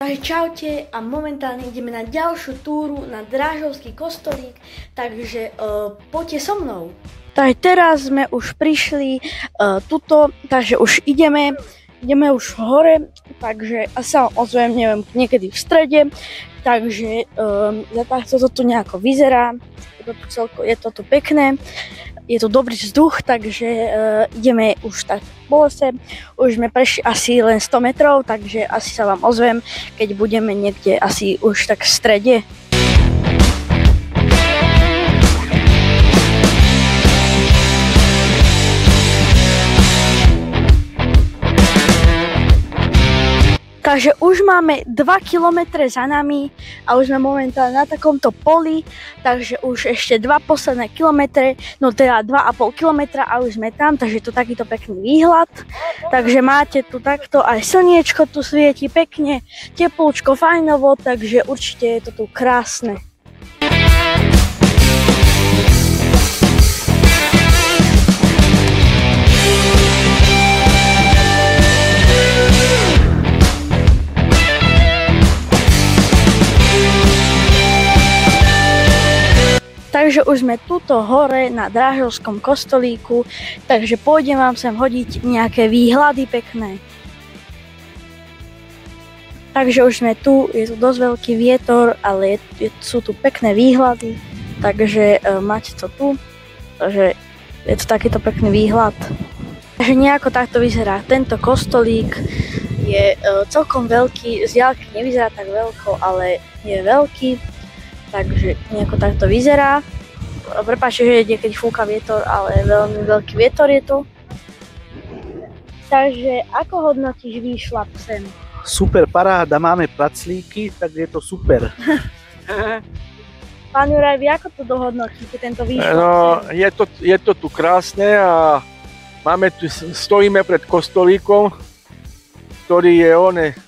Takže čaute a momentálne ideme na ďalšiu túru na Drážovský kostolík, takže poďte so mnou. Takže teraz sme už prišli tuto, takže už ideme už hore, takže asi sa ozvem, neviem, niekedy v strede, takže takto to tu nejako vyzerá, je to tu pekné. Je tu dobrý vzduch, takže ideme už tak po lese. Už sme prešli asi len 100 metrov, takže asi sa vám ozvem, keď budeme niekde asi už tak v strede. Takže už máme 2 kilometre za nami a už sme momentálne na takomto poli, takže už ešte 2 posledné kilometre, no teda 2,5 kilometra a už sme tam, takže je to takýto pekný výhľad. Takže máte tu takto aj slniečko, tu svieti pekne, teplúčko, fajnovo, takže určite je to tu krásne. Takže už sme tuto hore na Drážovskom kostolíku, takže pôjdem vám sem hodiť nejaké výhľady pekné. Takže už sme tu, je tu dosť veľký vietor, ale sú tu pekné výhľady, takže máte to tu, takže je to takýto pekný výhľad. Takže nejako takto vyzerá tento kostolík, je celkom veľký, z diaľky nevyzerá tak veľko, ale je veľký. Takže nejako takto vyzerá. Prepáčte, že niekedy fúka vietor, ale veľmi veľký vietor je tu. Takže ako hodnotíš výšľap sem? Super paráda, máme praclíky, tak je to super. Pán Juraj, vy ako to dohodnotíte, tento výšľap? No, je to tu krásne a stojíme pred kostolíkom, ktorý je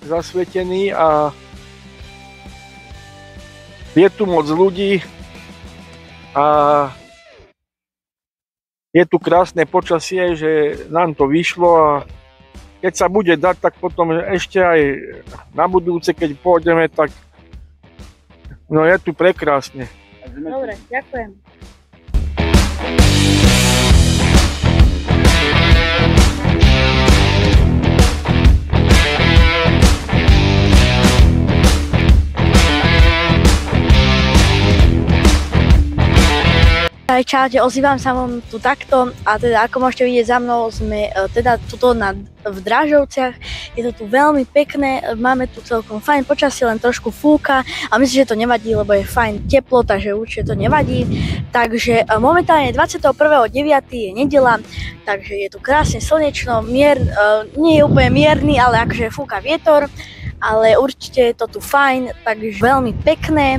zasvietený a je tu moc ľudí a je tu krásne počasie, že nám to vyšlo a keď sa bude dať, tak potom ešte aj na budúce, keď pôjdeme, tak no je tu prekrásne. Dobre, ďakujem. Čaute, ozývam sa vám tu takto a teda ako môžete vidieť za mnou, sme teda tuto v Drážovciach, je to tu veľmi pekné, máme tu celkom fajn počasie, len trošku fúka a myslím, že to nevadí, lebo je fajn teplo, takže určite to nevadí. Takže momentálne 21.9. je nedeľa, takže je tu krásne slnečno, nie je úplne mierny, ale akože fúka vietor, ale určite je to tu fajn, takže veľmi pekné.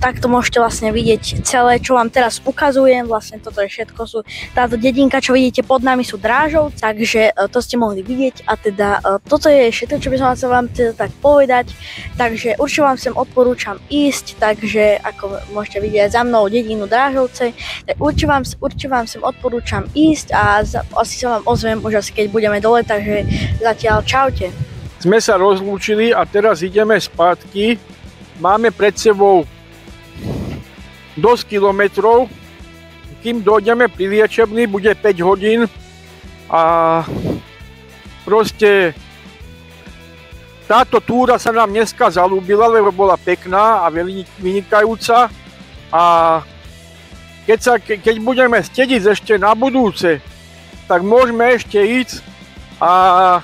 Takto môžete vlastne vidieť celé, čo vám teraz ukazujem, vlastne toto je všetko, táto dedinka, čo vidíte pod nami, sú Drážov, takže to ste mohli vidieť a teda toto je všetko, čo by som chcel vám teda tak povedať, takže určite vám sem odporúčam ísť, takže ako môžete vidieť za mnou dedinu Drážovce, tak určite vám sem odporúčam ísť a asi sa vám ozvem už asi keď budeme dole, takže zatiaľ čaute. Sme sa rozlúčili a teraz ideme spátky, máme pred sebou dosť kilometrov, kým dojdeme pri liečebni, bude 5 hodín a proste táto túra sa nám dneska zalúbila, lebo bola pekná a vynikajúca a keď budeme chcieť ešte na budúce, tak môžeme ešte ísť a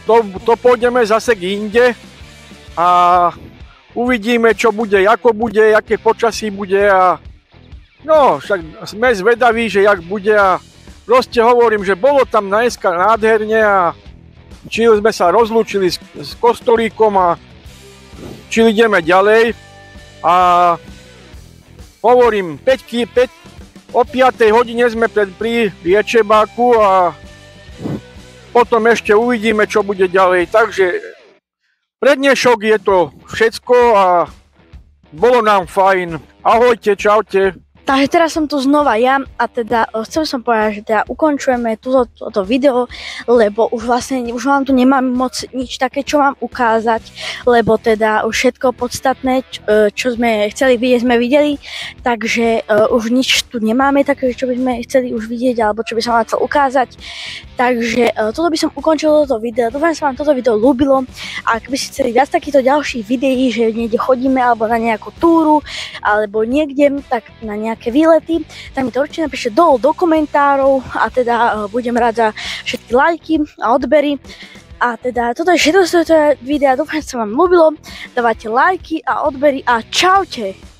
to pôjdeme zase inde a uvidíme, čo bude, ako bude, aké počasí bude a no, však sme zvedaví, že jak bude a proste hovorím, že bolo tam dneska nádherne a či sme sa rozlúčili s kostolíkom a či ideme ďalej a hovorím, o 5. hodine sme pri liečebáku a potom ešte uvidíme, čo bude ďalej, takže pre dnešok je to všetko a bolo nám fajn. Ahojte, čaute. Takže teraz som tu znova ja a teda chcel som povedať, že teda ukončujeme toto video, lebo už vlastne už vám tu nemám moc nič také, čo vám ukázať, lebo teda už všetko podstatné, čo sme chceli vidieť, sme videli, takže už nič tu nemáme také, čo by sme chceli už vidieť, alebo čo by som vám chcel ukázať. Takže toto by som ukončil toto video, dúfam, že sa vám toto video ľúbilo. Ak by ste chceli viac takýchto ďalších videí, že niekde chodíme alebo na nejakú túru, alebo niekde, tak na nejaké výlety, tak mi to určite napíšte dolu do komentárov a teda budem rád za všetky lajky a odbery. A teda toto je všetko z toho videa, dúfam, že sa vám ľúbilo, dávajte lajky a odbery a čaute!